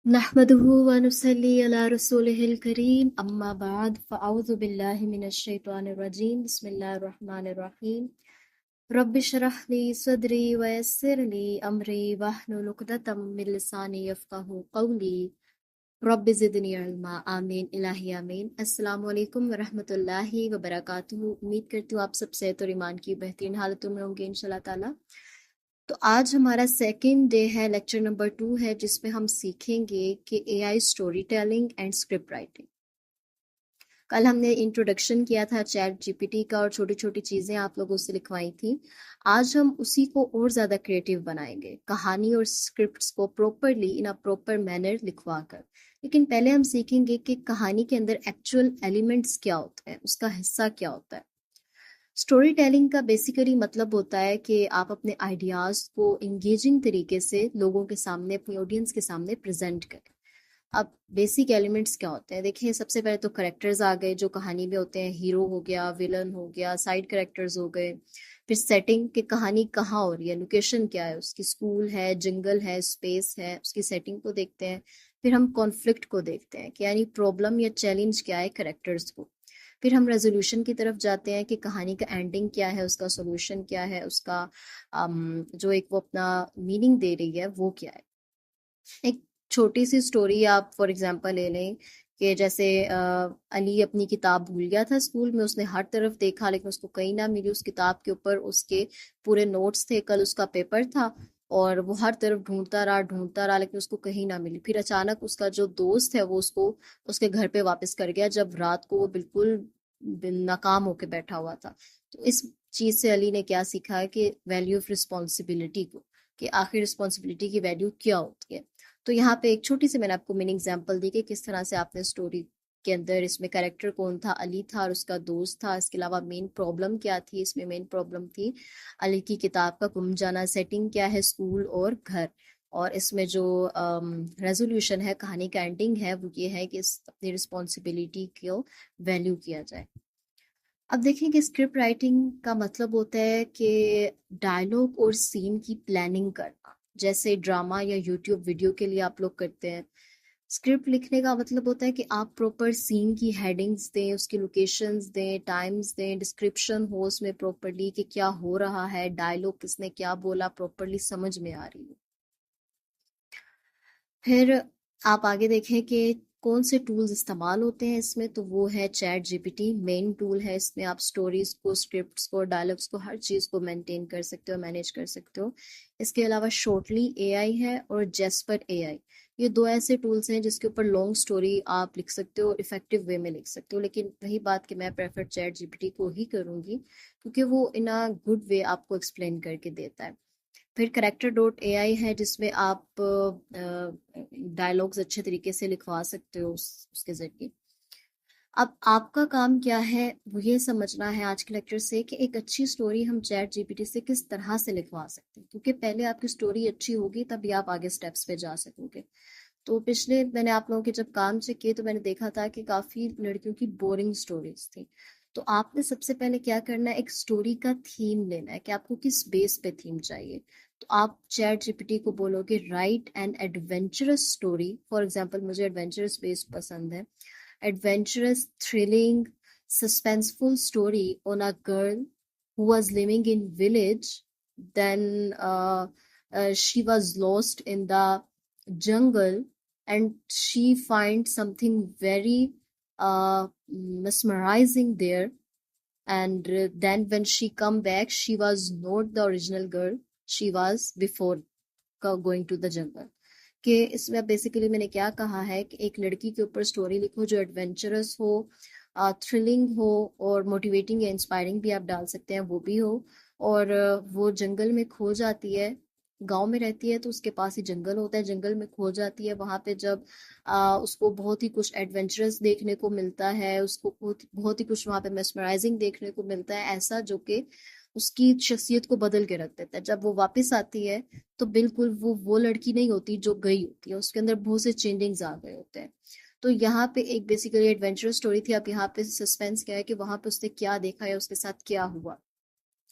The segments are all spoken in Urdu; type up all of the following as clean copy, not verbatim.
نحمده ونصلي على رسوله الكريم أما بعد فأعوذ بالله من الشيطان الرجيم بسم الله الرحمن الرحيم رب اشرح لي صدري ويسر لي أمري واحلل عقدة من لساني يفقهوا قولي رب زدنی علما آمین الہی آمین۔ السلام علیکم ورحمۃ اللہ وبرکاتہ۔ امید کرتی ہوں آپ سب صحت اور ایمان کی بہترین حالتوں میں ہوں گے انشاءاللہ تعالیٰ۔ تو آج ہمارا سیکنڈ ڈے ہے، لیکچر نمبر 2 ہے، جس میں ہم سیکھیں گے کہ A I story telling and script writing. کل ہم نے انٹروڈکشن کیا تھا چیٹ جی پی ٹی کا اور چھوٹی چھوٹی چیزیں آپ لوگوں سے لکھوائی تھیں۔ آج ہم اسی کو اور زیادہ کریٹیو بنائیں گے، کہانی اور اسکرپٹس کو پراپرلی ان پراپر مینر لکھوا کر۔ لیکن پہلے ہم سیکھیں گے کہ کہانی کے اندر ایکچوئل ایلیمنٹس کیا ہوتے ہیں، اس کا حصہ کیا ہوتا ہے۔ اسٹوری ٹیلنگ کا بیسیکلی مطلب ہوتا ہے کہ آپ اپنے آئیڈیاز کو انگیجنگ طریقے سے لوگوں کے سامنے، اپنی آڈینس کے سامنے پریزنٹ کریں۔ اب بیسک ایلیمنٹس کیا ہوتے ہیں؟ دیکھیں، سب سے پہلے تو کریکٹرز آ گئے جو کہانی میں ہوتے ہیں، ہیرو ہو گیا، ویلن ہو گیا، سائڈ کریکٹرز ہو گئے۔ پھر سیٹنگ، کہ کہانی کہاں ہو رہی ہے، لوکیشن کیا ہے اس کی، اسکول ہے، جنگل ہے، اسپیس ہے، اس کی سیٹنگ کو دیکھتے ہیں۔ پھر ہم کانفلکٹ کو دیکھتے ہیں کہ یعنی پرابلم یا چیلنج کیا ہے کریکٹرز کو۔ پھر ہم ریزولوشن کی طرف جاتے ہیں کہ کہانی کا اینڈنگ کیا ہے، اس کا سولوشن کیا ہے، اس کا جو ایک وہ اپنا میننگ دے رہی ہے وہ کیا ہے۔ ایک چھوٹی سی سٹوری آپ فار ایگزامپل لے لیں کہ جیسے علی اپنی کتاب بھول گیا تھا اسکول میں، اس نے ہر طرف دیکھا لیکن اس کو کہیں نہ ملی اس کتاب کے اوپر، اس کے پورے نوٹس تھے، کل اس کا پیپر تھا اور وہ ہر طرف ڈھونڈتا رہا لیکن اس کو کہیں نہ ملی۔ پھر اچانک اس کا جو دوست ہے وہ اس کو اس کے گھر پہ واپس کر گیا جب رات کو وہ بالکل ناکام ہو کے بیٹھا ہوا تھا۔ تو اس چیز سے علی نے کیا سیکھا ہے کہ ویلیو آف رسپانسبلٹی کو، کہ آخر رسپانسبلٹی کی ویلیو کیا ہوتی ہے۔ تو یہاں پہ ایک چھوٹی سی میں نے آپ کو منی ایگزامپل دی کہ کس طرح سے آپ نے اسٹوری کے اندر، اس میں کریکٹر کون تھا، علی تھا اور اس کا دوست تھا۔ اس کے علاوہ مین پرابلم کیا تھی، اس میں مین پرابلم تھی علی کی کتاب کا گم جانا، سیٹنگ کیا ہے اسکول اور گھر، اور اس میں جو ریزولوشن ہے، کہانی کا اینڈنگ ہے، وہ یہ ہے کہ اپنی رسپانسبلٹی کو ویلیو کیا جائے۔ اب دیکھیں کہ اسکرپٹ رائٹنگ کا مطلب ہوتا ہے کہ ڈائلاگ اور سین کی پلاننگ کرنا، جیسے ڈرامہ یا یوٹیوب ویڈیو کے لیے آپ لوگ کرتے ہیں۔ اسکرپٹ لکھنے کا مطلب ہوتا ہے کہ آپ پراپر سین کی ہیڈنگز دیں، اس کی لوکیشنز دیں، ٹائمز دیں، ڈسکرپشن ہو اس میں پراپرلی کہ کیا ہو رہا ہے، ڈائلاگ کس نے کیا بولا پراپرلی سمجھ میں آ رہی ہے۔ پھر آپ آگے دیکھیں کہ کون سے ٹولز استعمال ہوتے ہیں اس میں، تو وہ ہے چیٹ جی پی ٹی مین ٹول ہے۔ اس میں آپ سٹوریز کو، اسکرپٹس کو، ڈائلاگس کو، ہر چیز کو مینٹین کر سکتے ہو، مینیج کر سکتے ہو۔ اس کے علاوہ شارٹلی اے آئی ہے اور جیسپر اے آئی، یہ دو ایسے ٹولز ہیں جس کے اوپر لانگ سٹوری آپ لکھ سکتے ہو، افیکٹو وے میں لکھ سکتے ہو۔ لیکن وہی بات کہ میں prefer ChatGPT کو ہی کروں گی کیونکہ وہ ان اے گڈ وے آپ کو ایکسپلین کر کے دیتا ہے۔ پھر کریکٹر ڈاٹ اے آئی ہے جس میں آپ ڈائلاگز اچھے طریقے سے لکھوا سکتے ہو اس کے ذریعے۔ اب آپ کا کام کیا ہے، وہ یہ سمجھنا ہے آج کے لیکچر سے کہ ایک اچھی سٹوری ہم چیٹ جی پی ٹی سے کس طرح سے لکھوا سکتے ہیں، کیونکہ پہلے آپ کی سٹوری اچھی ہوگی تبھی آپ آگے سٹیپس پہ جا سکو گے۔ تو پچھلے میں نے آپ لوگوں کے جب کام چیک کیے تو میں نے دیکھا تھا کہ کافی لڑکیوں کی بورنگ سٹوریز تھیں۔ تو آپ نے سب سے پہلے کیا کرنا ہے، ایک سٹوری کا تھیم لینا ہے کہ آپ کو کس بیس پہ تھیم چاہیے۔ تو آپ چیٹ جی پی ٹی کو بولو گے write an adventurous story, for example مجھے ایڈونچرس بیس پسند ہے، adventurous thrilling suspenseful story on a girl who was living in village, then she was lost in the jungle and she finds something very mesmerizing there, and then when she come back she was not the original girl, she was before going to the jungle۔ کہ اس میں بیسیکلی میں نے کیا کہا ہے کہ ایک لڑکی کے اوپر سٹوری لکھو جو ایڈونچرس ہو، تھرلنگ ہو اور موٹیویٹنگ یا انسپائرنگ بھی آپ ڈال سکتے ہیں، وہ بھی ہو، اور وہ جنگل میں کھو جاتی ہے، گاؤں میں رہتی ہے تو اس کے پاس ہی جنگل ہوتا ہے، جنگل میں کھو جاتی ہے، وہاں پہ جب اس کو بہت ہی کچھ ایڈونچرس دیکھنے کو ملتا ہے، اس کو بہت ہی کچھ وہاں پہ میسمرائزنگ دیکھنے کو ملتا ہے، ایسا جو کہ اس کی شخصیت کو بدل کے رکھ دیتا ہے۔ جب وہ واپس آتی ہے تو بالکل وہ لڑکی نہیں ہوتی جو گئی ہوتی ہے، اس کے اندر بہت سے چینجنگز آ گئے ہوتے ہیں۔ تو یہاں پہ ایک بیسیکلی ایڈونچر سٹوری تھی، اب یہاں پہ سسپینس کیا ہے کہ وہاں پہ اس نے کیا دیکھا یا اس کے ساتھ کیا ہوا۔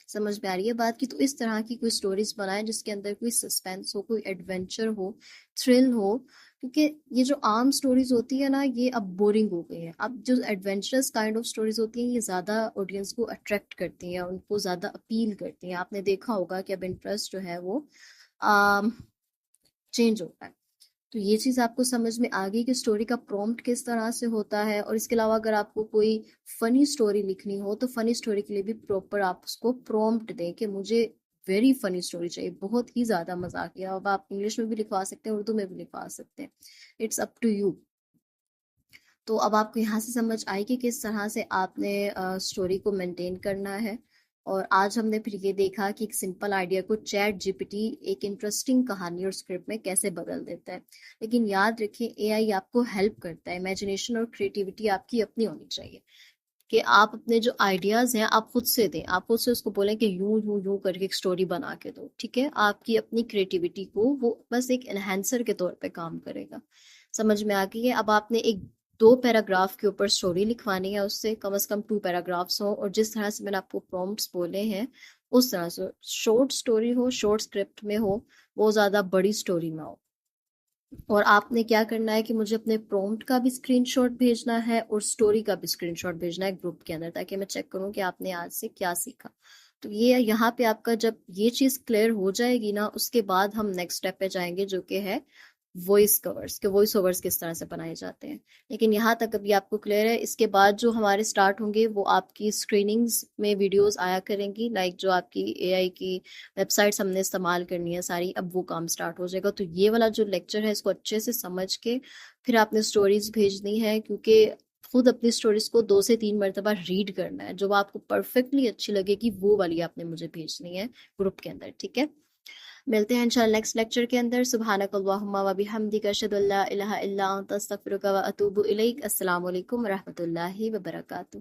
سمجھ میں آ رہی ہے بات کی؟ تو اس طرح کی کوئی سٹوریز بنائیں جس کے اندر کوئی سسپینس ہو، کوئی ایڈونچر ہو، تھرل ہو، کیونکہ یہ جو عام سٹوریز ہوتی ہے نا یہ اب بورنگ ہو گئی ہیں. اب جو ایڈونچرس کائنڈ آف سٹوریز ہوتی ہیں یہ زیادہ آڈینس کو اٹریکٹ کرتی ہیں، ان کو زیادہ اپیل کرتی ہیں. آپ نے دیکھا ہوگا کہ اب انٹرسٹ جو ہے وہ چینج ہوتا ہے. تو یہ چیز آپ کو سمجھ میں آ گئی کہ سٹوری کا پرومپٹ کس طرح سے ہوتا ہے. اور اس کے علاوہ اگر آپ کو کوئی فنی سٹوری لکھنی ہو تو فنی سٹوری کے لیے بھی پراپر آپ اس کو پرومپٹ دیں کہ مجھے ویری فنی سٹوری چاہیے، بہت ہی زیادہ مزاقیہ. اب آپ انگلش میں بھی لکھوا سکتے ہیں، اردو میں بھی لکھوا سکتے ہیں، اٹس اپ ٹو یو. تو اب آپ کو یہاں سے سمجھ آئی کہ کس طرح سے آپ نے سٹوری کو مینٹین کرنا ہے. اور آج ہم نے پھر یہ دیکھا کہ ایک سمپل آئیڈیا کو چیٹ جی پی ٹی ایک انٹرسٹنگ کہانی اور اسکرپٹ میں کیسے بدل دیتا ہے. لیکن یاد رکھیں اے آئی آپ کو ہیلپ کرتا ہے، امیجنیشن اور کریٹیوٹی آپ کی اپنی ہونی چاہیے. کہ آپ اپنے جو آئیڈیاز ہیں آپ خود سے دیں، آپ خود سے اس کو بولیں کہ یوں یوں یوں کر کے ایک سٹوری بنا کے دو. ٹھیک ہے، آپ کی اپنی کریٹیوٹی کو وہ بس ایک انہینسر کے طور پہ کام کرے گا. سمجھ میں آ گئی ہے؟ اب آپ نے ایک 2 پیراگراف کے اوپر سٹوری لکھوانی ہے، اس سے کم از کم 2 پیراگرافس ہوں، اور جس طرح سے میں نے آپ کو پرومپٹس بولے ہیں اس طرح سے شارٹ سٹوری ہو، شارٹ اسکرپٹ میں ہو، وہ زیادہ بڑی سٹوری نہ ہو. اور آپ نے کیا کرنا ہے کہ مجھے اپنے پرومپٹ کا بھی اسکرین شاٹ بھیجنا ہے اور سٹوری کا بھی اسکرین شاٹ بھیجنا ہے گروپ کے اندر، تاکہ میں چیک کروں کہ آپ نے آج سے کیا سیکھا. تو یہ یہاں پہ آپ کا جب یہ چیز کلیئر ہو جائے گی نا، اس کے بعد ہم نیکسٹ اسٹیپ پہ جائیں گے جو کہ ہے وائس کورس، کہ وائس اوورس کس طرح سے بنائے جاتے ہیں. لیکن یہاں تک ابھی آپ کو کلیئر ہے. اس کے بعد جو ہمارے سٹارٹ ہوں گے وہ آپ کی اسکریننگز میں ویڈیوز آیا کریں گی، لائک جو آپ کی اے آئی کی ویب سائٹس ہم نے استعمال کرنی ہے ساری، اب وہ کام سٹارٹ ہو جائے گا. تو یہ والا جو لیکچر ہے اس کو اچھے سے سمجھ کے پھر آپ نے سٹوریز بھیجنی ہے، کیونکہ خود اپنی سٹوریز کو 2 سے 3 مرتبہ ریڈ کرنا ہے. جو آپ کو پرفیکٹلی اچھی لگے گی وہ والی آپ نے مجھے بھیجنی ہے گروپ کے اندر. ٹھیک ہے، ملتے ہیں انشاءاللہ نیکسٹ لیکچر کے اندر. سبحانک اللہم و بحمدک، اشہد ان لا الہ الا انت، استغفرک و اتوب الیک. السلام علیکم و رحمۃ اللہ وبرکاتہ.